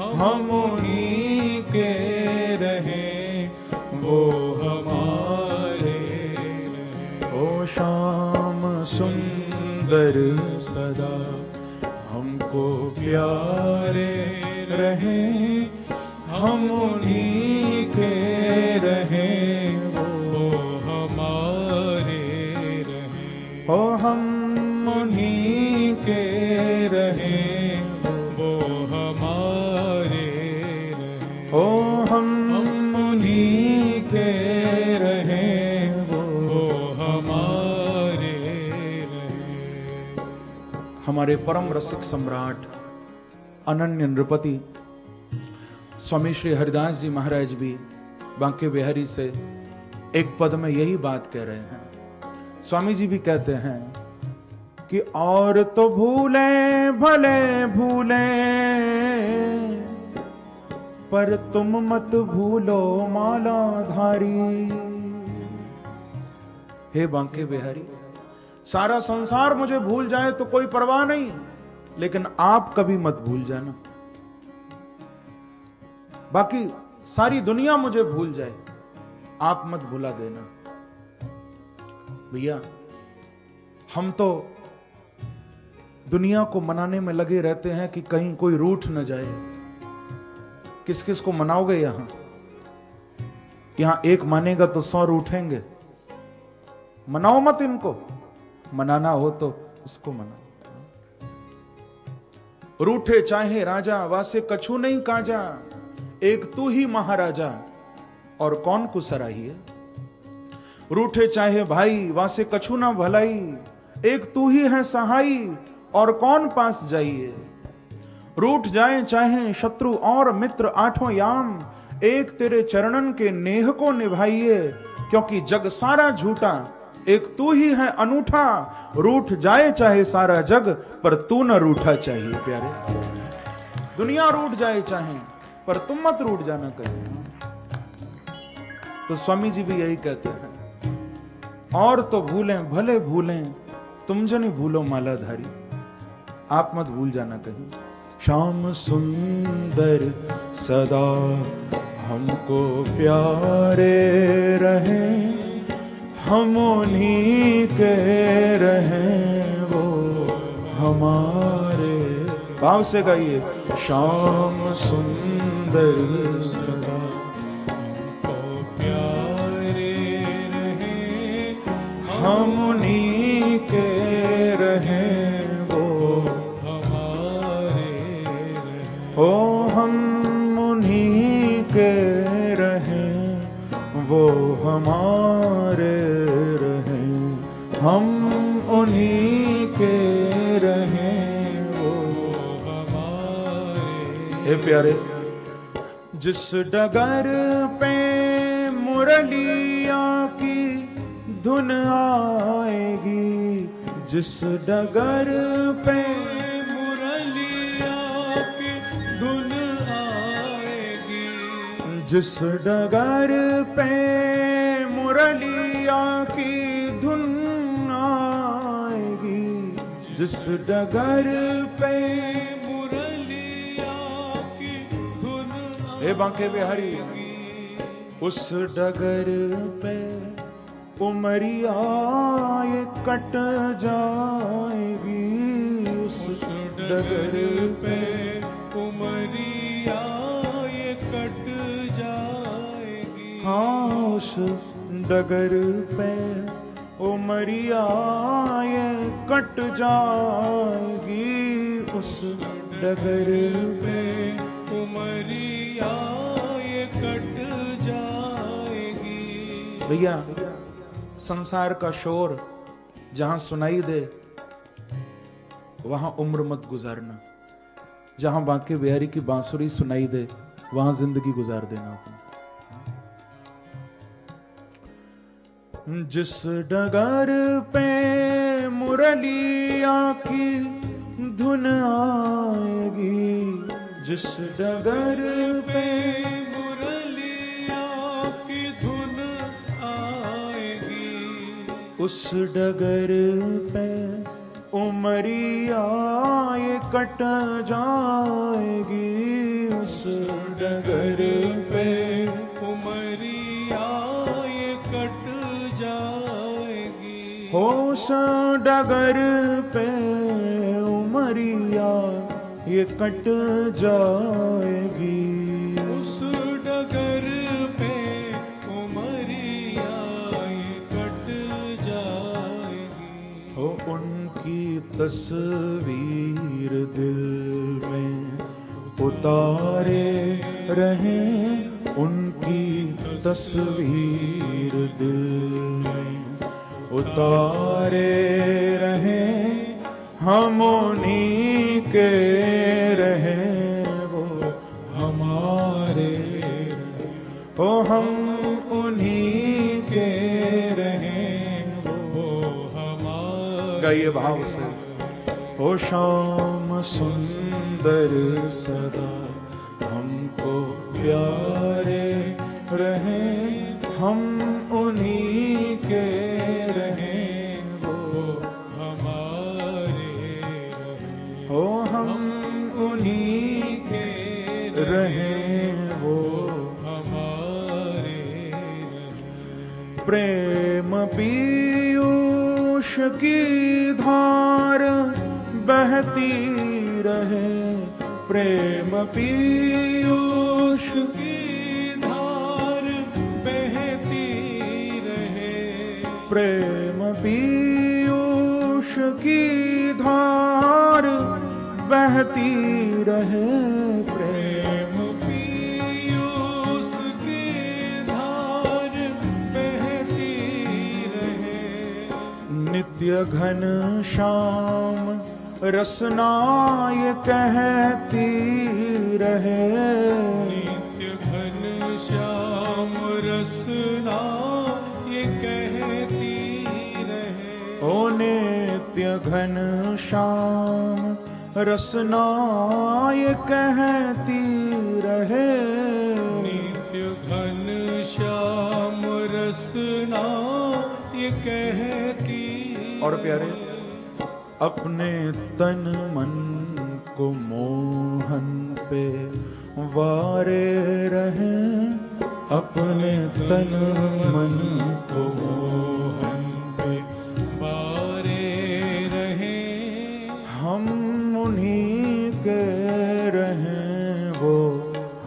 हम उन्हीं के रहें, वो हमारे रहें। ओ श्याम सुंदर सदा हमको प्यारे रहें, हम उन्हीं के रहें, वो हमारे रहें। ओ हम उन्हीं के रहें, वो हमारे रहें। ओ हम उन्हीं के रहें, वो हमारे रहें। हमारे परम रसिक सम्राट अनन्य नृपति स्वामी श्री हरिदास जी महाराज भी बांके बिहारी से एक पद में यही बात कह रहे हैं। स्वामी जी भी कहते हैं कि और तो भूले भले भूले, पर तुम मत भूलो मालाधारी। हे बांके बिहारी, सारा संसार मुझे भूल जाए तो कोई परवाह नहीं, लेकिन आप कभी मत भूल जाना। बाकी सारी दुनिया मुझे भूल जाए, आप मत भुला देना। भैया, हम तो दुनिया को मनाने में लगे रहते हैं कि कहीं कोई रूठ न जाए। किस किस को मनाओगे यहां? यहां एक मानेगा तो 100 रूठेंगे। मनाओ मत इनको, मनाना हो तो इसको मनाओ। रूठे चाहे राजा, वासे कछु नहीं काजा, एक तू ही महाराजा और कौन कुसराहिए। रूठे चाहे भाई, वासे कछु ना भलाई, एक तू ही है सहाई और कौन पास जाइए। रूठ जाए चाहे शत्रु और मित्र आठों याम, एक तेरे चरणन के नेह को निभाइए। क्योंकि जग सारा झूठा, एक तू ही है अनूठा, रूठ जाए चाहे सारा जग, पर तू न रूठा चाहिए। प्यारे, दुनिया रूठ जाए चाहे, पर तुम मत रूठ जाना कहीं। तो स्वामी जी भी यही कहते हैं, और तो भूलें भले भूलें, तुम जो नहीं भूलो मालाधारी। आप मत भूल जाना कहीं। श्याम सुंदर सदा हमको प्यारे रहें, हम उन्हीं के रहें, वो हमारे। भाव से गाइए, श्याम सुंदर सदा हमको प्यारे रहें, हम उन्हीं के रहें, वो हमारे रहें। ओ हम उन्हीं के रहें, वो हमारे रहें, हम उन्हीं के रहें, वो हमारे। हे प्यारे, जिस डगर पे मुरलिया की धुन आएगी, जिस डगर पे मुरलिया की धुन आएगी, जिस डगर पे मुरलिया की धुन आएगी, जिस डगर पे मुरलिया की धुन आएगी। हे बांके बिहारी, उस डगर पे उमरिया ये कट जाएगी, उस डगर पे उमरिया ये कट जाएगी। हाँ, उस डगर पे उमरिया ये कट जाएगी, उस डगर पे उमरिया ये कट जाएगी। भैया, संसार का शोर जहां सुनाई दे वहां उम्र मत गुजारना। जहां बांके बिहारी की बांसुरी सुनाई दे वहां जिंदगी गुजार देना अपनी। जिस डगर पे मुरलिया की धुन आएगी, जिस डगर पे मुरलिया की धुन आएगी, उस डगर पे उमरिया ये कट जाएगी, उस डगर पे उमरिया ये कट जाएगी। होश डगर पे उमरिया ये कट जाएगी। उस डगर पे उमरिया ये कट जाएगी। हो उनकी तस्वीर दिल में उतारे रहें, उनकी तस्वीर दिल में उतारे रहें, हम उन्हीं के रहें, वो हमारे हो, हम उन्हीं के रहें, वो हमारे। गाइए भाव से। हो शाम सुंदर सदा हमको प्यारे रहें, हम उन्हीं के रहें, वो हमारे। हो, हम उन्हीं के रहें, वो हमारे। प्रेम पीयूष की धार बहती रहे, प्रेम पीयूष की धार बहती रहे। प्रेम पीयूष की धार बहती रहे, प्रेम पीयूष की धार बहती रहे। नित्य घन श्याम रसना ये कहती रहे, नित्य घन श्याम रसना ये कहती रहे। ओ नित्य घन श्याम रसना ये कहती रहे, नित्य घन श्याम रसना ये कहती। और प्यारे, अपने तन मन को मोहन पे वारे रहें, अपने तन मन को मोहन पे वारे रहें, हम उन्हीं के रहें, वो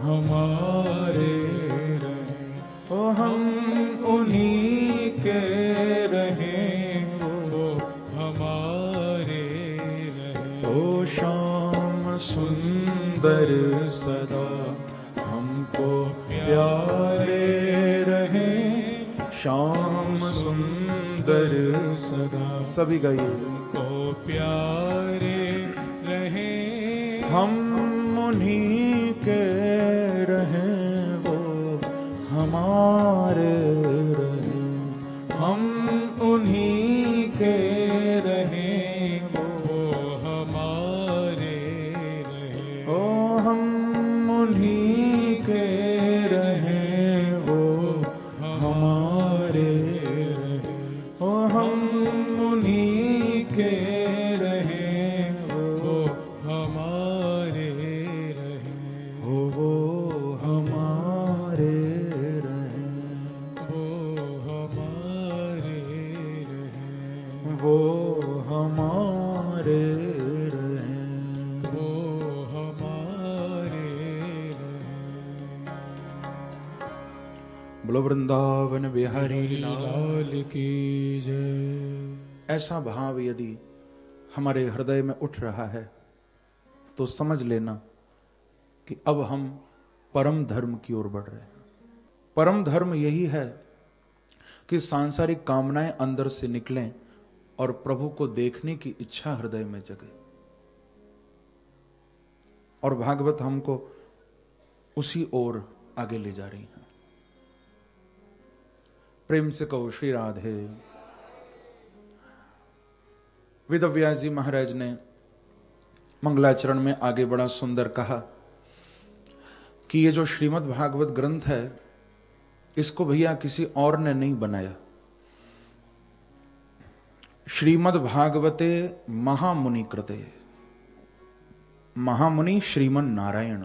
हमारे रहें, ओ हम उन्हीं के रहें, वो हमारे रहें। ओ शाम सुंदर सदा हमको प्यारे रहें, शाम सुंदर सदा। सभी गाइए। को प्यारे रहें, हम उन्हीं के रहें, वो हमारे रहें, हम उन्हीं के रहें, वो हमारे रहें। ओ हम उन्हीं के रहें, वो हमारे रहें, ओ हम उन्हीं के रहें, वो हमारे रहें। वो हमारे रहें, वो हमारे रहें। वो हमारे रहें। वो हमारे रहें। बोलो वृंदावन बिहारी लाल की जय। ऐसा भाव यदि हमारे हृदय में उठ रहा है तो समझ लेना कि अब हम परम धर्म की ओर बढ़ रहे हैं। परम धर्म यही है कि सांसारिक कामनाएं अंदर से निकलें और प्रभु को देखने की इच्छा हृदय में जगे। और भागवत हमको उसी ओर आगे ले जा रही है। प्रेम से कहो श्री राधे। वेदव्यास जी महाराज ने मंगलाचरण में आगे बड़ा सुंदर कहा कि ये जो श्रीमद् भागवत ग्रंथ है इसको भैया किसी और ने नहीं बनाया। श्रीमद् भागवते महामुनि कृते, महामुनि श्रीमन नारायण,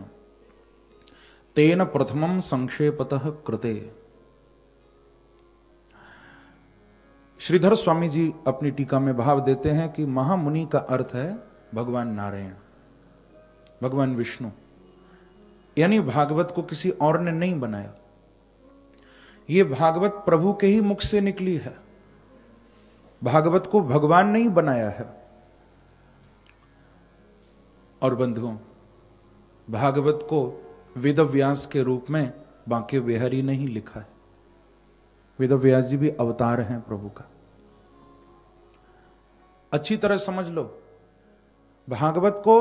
तेन प्रथमम संक्षेपतः कृते। श्रीधर स्वामी जी अपनी टीका में भाव देते हैं कि महामुनि का अर्थ है भगवान नारायण, भगवान विष्णु, यानी भागवत को किसी और ने नहीं बनाया, ये भागवत प्रभु के ही मुख से निकली है, भागवत को भगवान नहीं बनाया है। और बंधुओं, भागवत को वेदव्यास के रूप में बांके बिहारी ने ही लिखा है। वेदव्यास जी भी अवतार हैं प्रभु का। अच्छी तरह समझ लो, भागवत को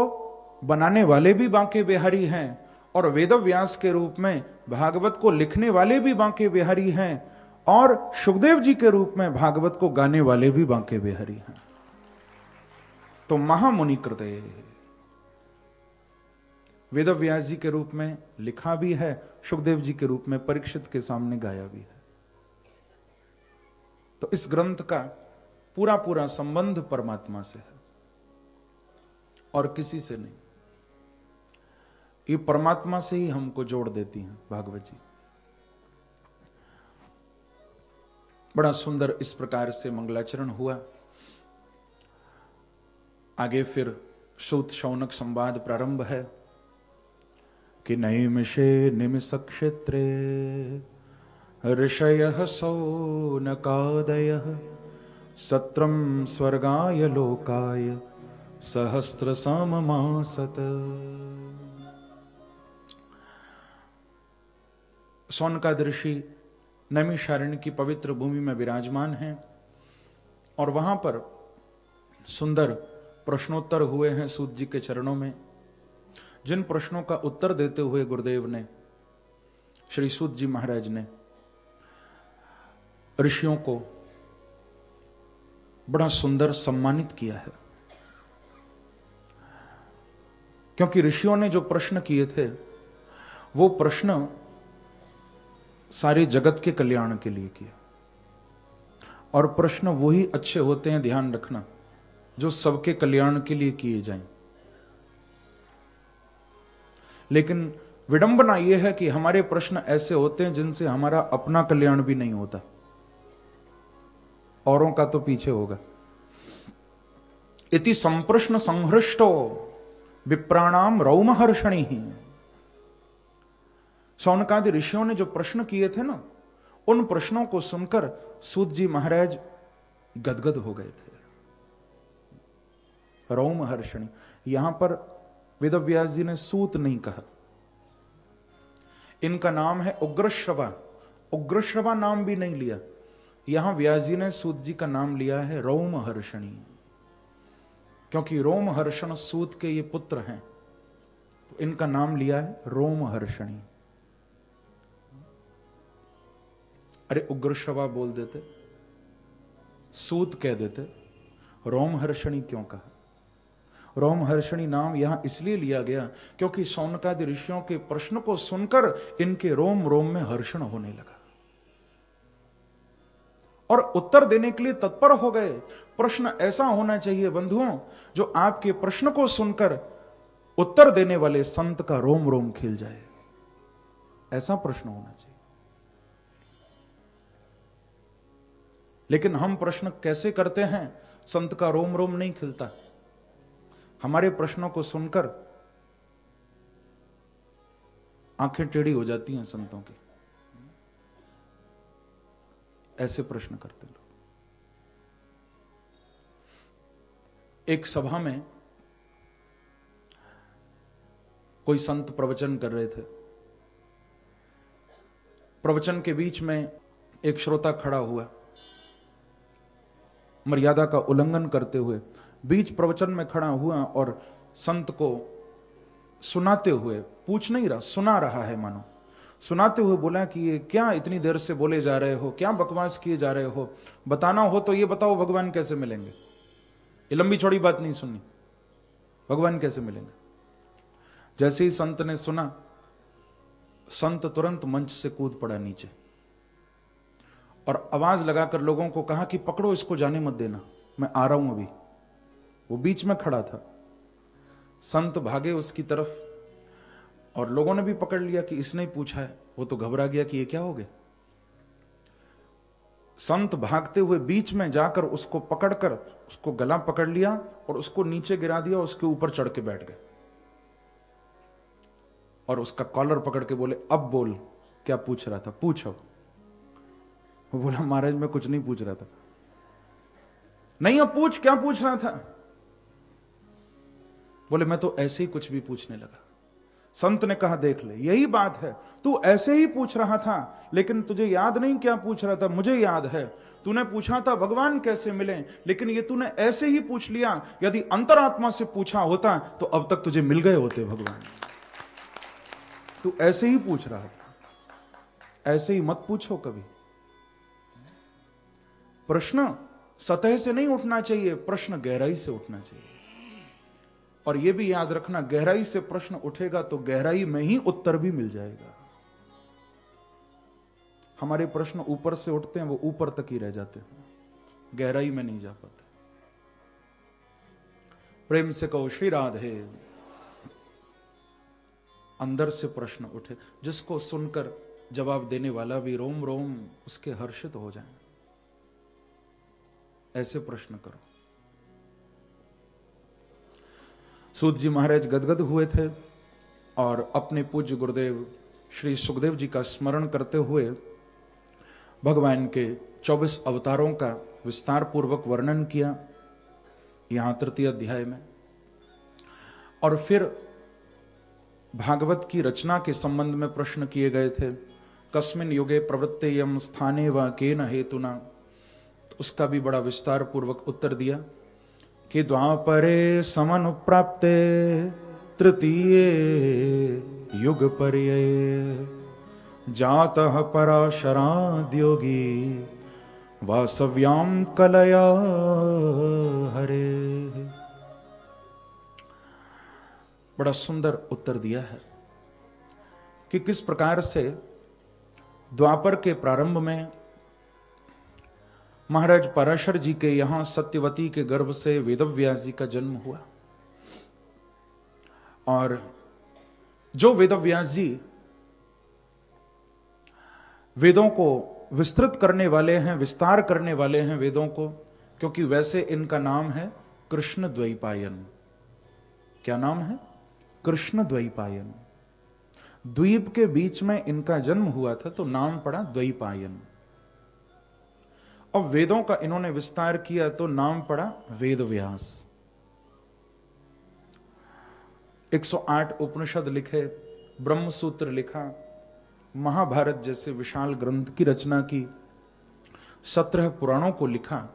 बनाने वाले भी बांके बिहारी हैं और वेदव्यास के रूप में भागवत को लिखने वाले भी बांके बिहारी हैं और सुखदेव जी के रूप में भागवत को गाने वाले भी बांके बिहारी हैं। तो महामुनि कृते, वेदव्यास जी के रूप में लिखा भी है, सुखदेव जी के रूप में परीक्षित के सामने गाया भी है। तो इस ग्रंथ का पूरा पूरा संबंध परमात्मा से है और किसी से नहीं। ये परमात्मा से ही हमको जोड़ देती हैं भागवत जी। बड़ा सुंदर इस प्रकार से मंगलाचरण हुआ। आगे फिर सूत शौनक संवाद प्रारंभ है कि नैमिषे निमिष क्षेत्रे ऋषयः शौनकादयः सत्रम स्वर्गाय लोकाय सहस्र सममासत। शौनकादि ऋषि नैमिषारण्य की पवित्र भूमि में विराजमान हैं और वहां पर सुंदर प्रश्नोत्तर हुए हैं सूत जी के चरणों में। जिन प्रश्नों का उत्तर देते हुए गुरुदेव ने, श्री सूत जी महाराज ने ऋषियों को बड़ा सुंदर सम्मानित किया है, क्योंकि ऋषियों ने जो प्रश्न किए थे वो प्रश्न सारे जगत के कल्याण के लिए किए, और प्रश्न वही अच्छे होते हैं, ध्यान रखना, जो सबके कल्याण के लिए किए जाएं। लेकिन विडंबना यह है कि हमारे प्रश्न ऐसे होते हैं जिनसे हमारा अपना कल्याण भी नहीं होता, औरों का तो पीछे होगा। इति संप्रश्न संहृष्टो विप्राणाम रौमहर्षणी ही। शौनकादि ऋषियों ने जो प्रश्न किए थे ना, उन प्रश्नों को सुनकर सूत जी महाराज गदगद हो गए थे। रौमहर्षणी, यहां पर वेदव्यास जी ने सूत नहीं कहा, इनका नाम है उग्रश्रवा। उग्रश्रवा नाम भी नहीं लिया, यहां व्यास जी ने सूत जी का नाम लिया है रोमहर्षणी, क्योंकि रोमहर्षण सूत के ये पुत्र हैं, तो इनका नाम लिया है रोमहर्षणी। अरे उग्रश्रवा बोल देते, सूत कह देते, रोमहर्षणी क्यों कहा? रोमहर्षणी नाम यहां इसलिए लिया गया क्योंकि शौनकादि ऋषियों के प्रश्न को सुनकर इनके रोम रोम में हर्षण होने लगा और उत्तर देने के लिए तत्पर हो गए। प्रश्न ऐसा होना चाहिए बंधुओं, जो आपके प्रश्न को सुनकर उत्तर देने वाले संत का रोम रोम खिल जाए, ऐसा प्रश्न होना चाहिए। लेकिन हम प्रश्न कैसे करते हैं, संत का रोम रोम नहीं खिलता। हमारे प्रश्नों को सुनकर आंखें टेढ़ी हो जाती हैं संतों की, ऐसे प्रश्न करते लोग। एक सभा में कोई संत प्रवचन कर रहे थे। प्रवचन के बीच में एक श्रोता खड़ा हुआ, मर्यादा का उल्लंघन करते हुए बीच प्रवचन में खड़ा हुआ और संत को सुनाते हुए, पूछ नहीं रहा, सुना रहा है मानो, सुनाते हुए बोला कि ये क्या इतनी देर से बोले जा रहे हो, क्या बकवास किए जा रहे हो, बताना हो तो ये बताओ भगवान कैसे मिलेंगे। ये लंबी चौड़ी बात नहीं सुननी, भगवान कैसे मिलेंगे। जैसे ही संत ने सुना, संत तुरंत मंच से कूद पड़ा नीचे और आवाज लगाकर लोगों को कहा कि पकड़ो इसको, जाने मत देना, मैं आ रहा हूं अभी। वो बीच में खड़ा था। संत भागे उसकी तरफ और लोगों ने भी पकड़ लिया कि इसने ही पूछा है। वो तो घबरा गया कि ये क्या हो गया। संत भागते हुए बीच में जाकर उसको पकड़कर उसको गला पकड़ लिया और उसको नीचे गिरा दिया, उसके ऊपर चढ़ के बैठ गए और उसका कॉलर पकड़ के बोले, अब बोल क्या पूछ रहा था, पूछो। वो बोला, महाराज मैं कुछ नहीं पूछ रहा था। नहीं, अब पूछ, क्या पूछ रहा था? बोले, मैं तो ऐसे ही कुछ भी पूछने लगा। संत ने कहा, देख ले, यही बात है, तू ऐसे ही पूछ रहा था, लेकिन तुझे याद नहीं क्या पूछ रहा था। मुझे याद है, तूने पूछा था भगवान कैसे मिले, लेकिन ये तूने ऐसे ही पूछ लिया। यदि अंतरात्मा से पूछा होता तो अब तक तुझे मिल गए होते भगवान। तू ऐसे ही पूछ रहा था, ऐसे ही मत पूछो कभी। प्रश्न सतह से नहीं उठना चाहिए, प्रश्न गहराई से उठना चाहिए। और यह भी याद रखना, गहराई से प्रश्न उठेगा तो गहराई में ही उत्तर भी मिल जाएगा। हमारे प्रश्न ऊपर से उठते हैं, वो ऊपर तक ही रह जाते हैं, गहराई में नहीं जा पाते। प्रेम से कहो श्री राधे। अंदर से प्रश्न उठे, जिसको सुनकर जवाब देने वाला भी रोम रोम उसके हर्षित हो जाए, ऐसे प्रश्न करो। सूत जी महाराज गदगद हुए थे और अपने पूज्य गुरुदेव श्री सुखदेव जी का स्मरण करते हुए भगवान के 24 अवतारों का विस्तार पूर्वक वर्णन किया यहां तृतीय अध्याय में। और फिर भागवत की रचना के संबंध में प्रश्न किए गए थे। कस्मिन युगे प्रवृत्तेयम स्थाने व केन हेतुना, उसका भी बड़ा विस्तार पूर्वक उत्तर दिया कि द्वापरे समनुप्राप्ते तृतीये युग पर्ये जातः पराशराद्योगी वासव्याम कलया हरे। बड़ा सुंदर उत्तर दिया है कि किस प्रकार से द्वापर के प्रारंभ में महाराज पराशर जी के यहां सत्यवती के गर्भ से वेदव्यास जी का जन्म हुआ। और जो वेदव्यास जी वेदों को विस्तृत करने वाले हैं, विस्तार करने वाले हैं वेदों को, क्योंकि वैसे इनका नाम है कृष्ण द्वैपायन। क्या नाम है? कृष्ण द्वैपायन। द्वीप के बीच में इनका जन्म हुआ था तो नाम पड़ा द्वैपायन। अब वेदों का इन्होंने विस्तार किया तो नाम पड़ा वेदव्यास। 108 उपनिषद लिखे, ब्रह्म सूत्र लिखा, महाभारत जैसे विशाल ग्रंथ की रचना की, 17 पुराणों को लिखा।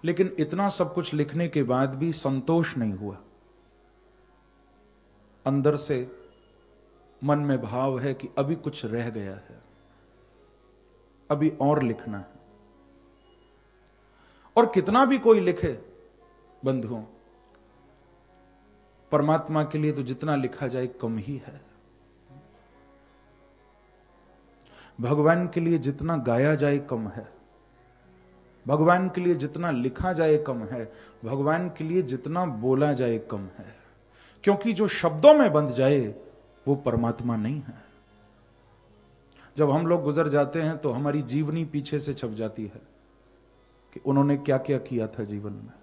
लेकिन इतना सब कुछ लिखने के बाद भी संतोष नहीं हुआ। अंदर से मन में भाव है कि अभी कुछ रह गया है, अभी और लिखना है। और कितना भी कोई लिखे बंधुओं, परमात्मा के लिए तो जितना लिखा जाए कम ही है। भगवान के लिए जितना गाया जाए कम है, भगवान के लिए जितना लिखा जाए कम है, भगवान के लिए जितना बोला जाए कम है। क्योंकि जो शब्दों में बंध जाए वो परमात्मा नहीं है। जब हम लोग गुजर जाते हैं तो हमारी जीवनी पीछे से छप जाती है कि उन्होंने क्या क्या किया था जीवन में।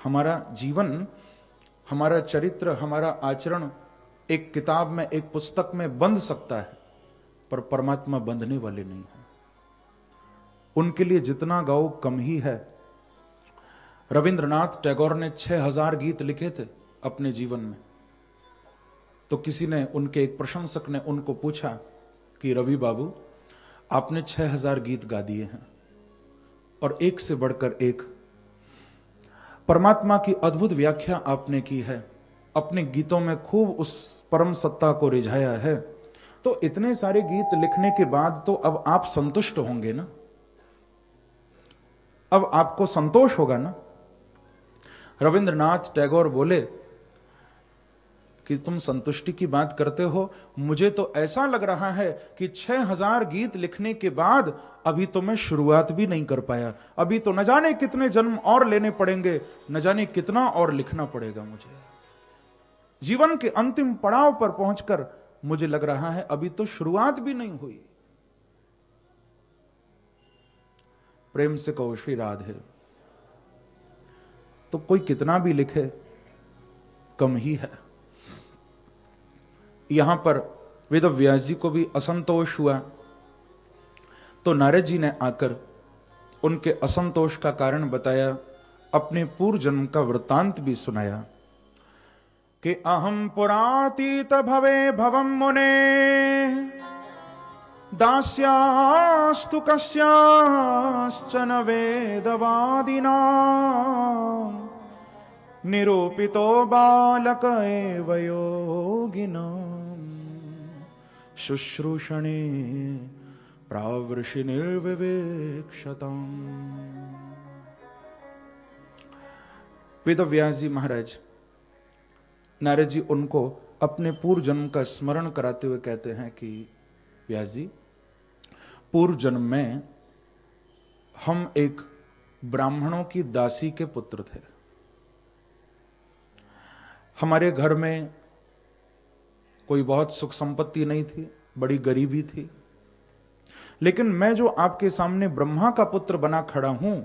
हमारा जीवन, हमारा चरित्र, हमारा आचरण एक किताब में, एक पुस्तक में बंध सकता है, पर परमात्मा बंधने वाले नहीं है। उनके लिए जितना गाओ कम ही है। रविंद्रनाथ टैगोर ने 6000 गीत लिखे थे अपने जीवन में। तो किसी ने, उनके एक प्रशंसक ने उनको पूछा कि रवि बाबू, आपने 6000 गीत गा दिए हैं और एक से बढ़कर एक परमात्मा की अद्भुत व्याख्या आपने की है, अपने गीतों में खूब उस परम सत्ता को रिझाया है, तो इतने सारे गीत लिखने के बाद तो अब आप संतुष्ट होंगे ना, अब आपको संतोष होगा ना। रविंद्रनाथ टैगोर बोले कि तुम संतुष्टि की बात करते हो, मुझे तो ऐसा लग रहा है कि 6000 गीत लिखने के बाद अभी तो मैं शुरुआत भी नहीं कर पाया, अभी तो न जाने कितने जन्म और लेने पड़ेंगे, न जाने कितना और लिखना पड़ेगा मुझे। जीवन के अंतिम पड़ाव पर पहुंचकर मुझे लग रहा है अभी तो शुरुआत भी नहीं हुई। प्रेम से कहो श्री राधे। तो कोई कितना भी लिखे कम ही है। यहां पर वेद व्यास जी को भी असंतोष हुआ, तो नारद जी ने आकर उनके असंतोष का कारण बताया, अपने पूर्व जन्म का वृत्तांत भी सुनाया कि अहम पुरातीत भवे भवम मुने दास्यास्तु कस्याश्चन वेदवादिना निरूपितो बालक एव योगिना शुश्रूषणे प्रावृषि निर्विवेक्षताम्। वेद व्यास जी महाराज, नारद जी उनको अपने पूर्व जन्म का स्मरण कराते हुए कहते हैं कि व्यास जी, पूर्व जन्म में हम एक ब्राह्मणों की दासी के पुत्र थे। हमारे घर में कोई बहुत सुख संपत्ति नहीं थी, बड़ी गरीबी थी, लेकिन मैं जो आपके सामने ब्रह्मा का पुत्र बना खड़ा हूं,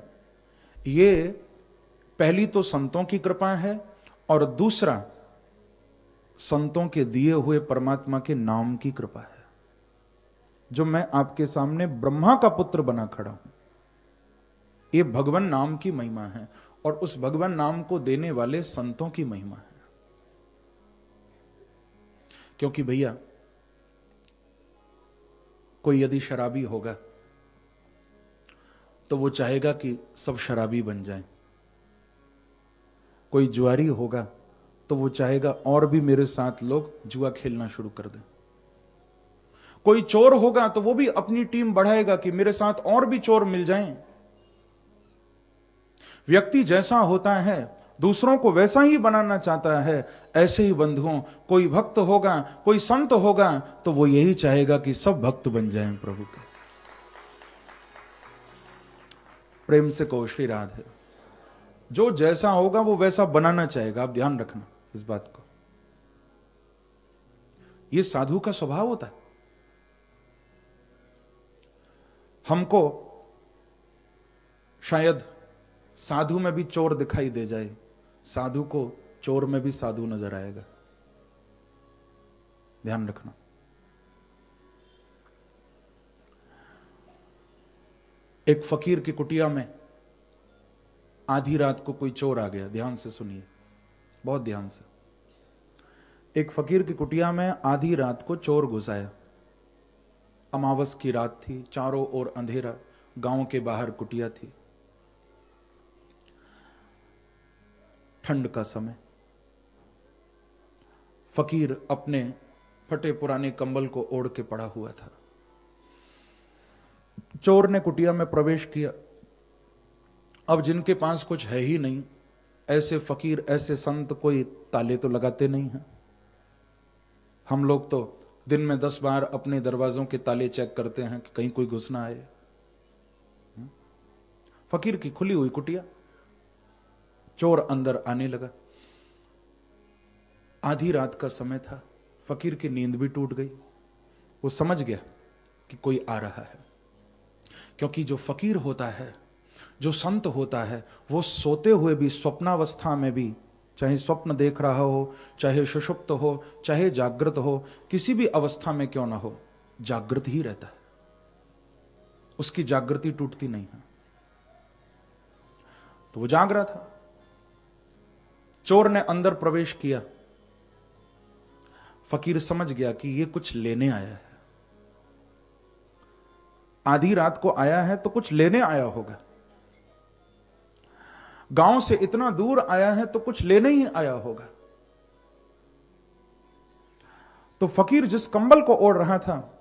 ये पहली तो संतों की कृपा है और दूसरा संतों के दिए हुए परमात्मा के नाम की कृपा है, जो मैं आपके सामने ब्रह्मा का पुत्र बना खड़ा हूं। ये भगवान नाम की महिमा है और उस भगवान नाम को देने वाले संतों की महिमा है। क्योंकि भैया, कोई यदि शराबी होगा तो वो चाहेगा कि सब शराबी बन जाएं। कोई जुआरी होगा तो वो चाहेगा और भी मेरे साथ लोग जुआ खेलना शुरू कर दें। कोई चोर होगा तो वो भी अपनी टीम बढ़ाएगा कि मेरे साथ और भी चोर मिल जाएं। व्यक्ति जैसा होता है दूसरों को वैसा ही बनाना चाहता है। ऐसे ही बंधुओं, कोई भक्त होगा, कोई संत होगा तो वो यही चाहेगा कि सब भक्त बन जाएं प्रभु के। प्रेम से कहो श्री राधे। जो जैसा होगा वो वैसा बनाना चाहेगा। आप ध्यान रखना इस बात को। ये साधु का स्वभाव होता है। हमको शायद साधु में भी चोर दिखाई दे जाए, साधु को चोर में भी साधु नजर आएगा। ध्यान रखना। एक फकीर की कुटिया में आधी रात को कोई चोर आ गया। ध्यान से सुनिए, बहुत ध्यान से। एक फकीर की कुटिया में आधी रात को चोर घुस आया। अमावस की रात थी, चारों ओर अंधेरा, गांव के बाहर कुटिया थी, ठंड का समय। फकीर अपने फटे पुराने कंबल को ओढ़ के पड़ा हुआ था। चोर ने कुटिया में प्रवेश किया। अब जिनके पास कुछ है ही नहीं, ऐसे फकीर, ऐसे संत कोई ताले तो लगाते नहीं हैं। हम लोग तो दिन में 10 बार अपने दरवाजों के ताले चेक करते हैं कि कहीं कोई घुस ना आए। फकीर की खुली हुई कुटिया, चोर अंदर आने लगा। आधी रात का समय था, फकीर की नींद भी टूट गई। वो समझ गया कि कोई आ रहा है, क्योंकि जो फकीर होता है, जो संत होता है, वो सोते हुए भी, स्वप्नावस्था में भी, चाहे स्वप्न देख रहा हो, चाहे सुषुप्त हो, चाहे जागृत हो, किसी भी अवस्था में क्यों ना हो, जागृत ही रहता है। उसकी जागृति टूटती नहीं है। तो वो जाग रहा था। चोर ने अंदर प्रवेश किया। फकीर समझ गया कि ये कुछ लेने आया है। आधी रात को आया है तो कुछ लेने आया होगा। गांव से इतना दूर आया है तो कुछ लेने ही आया होगा। तो फकीर जिस कंबल को ओढ़ रहा था,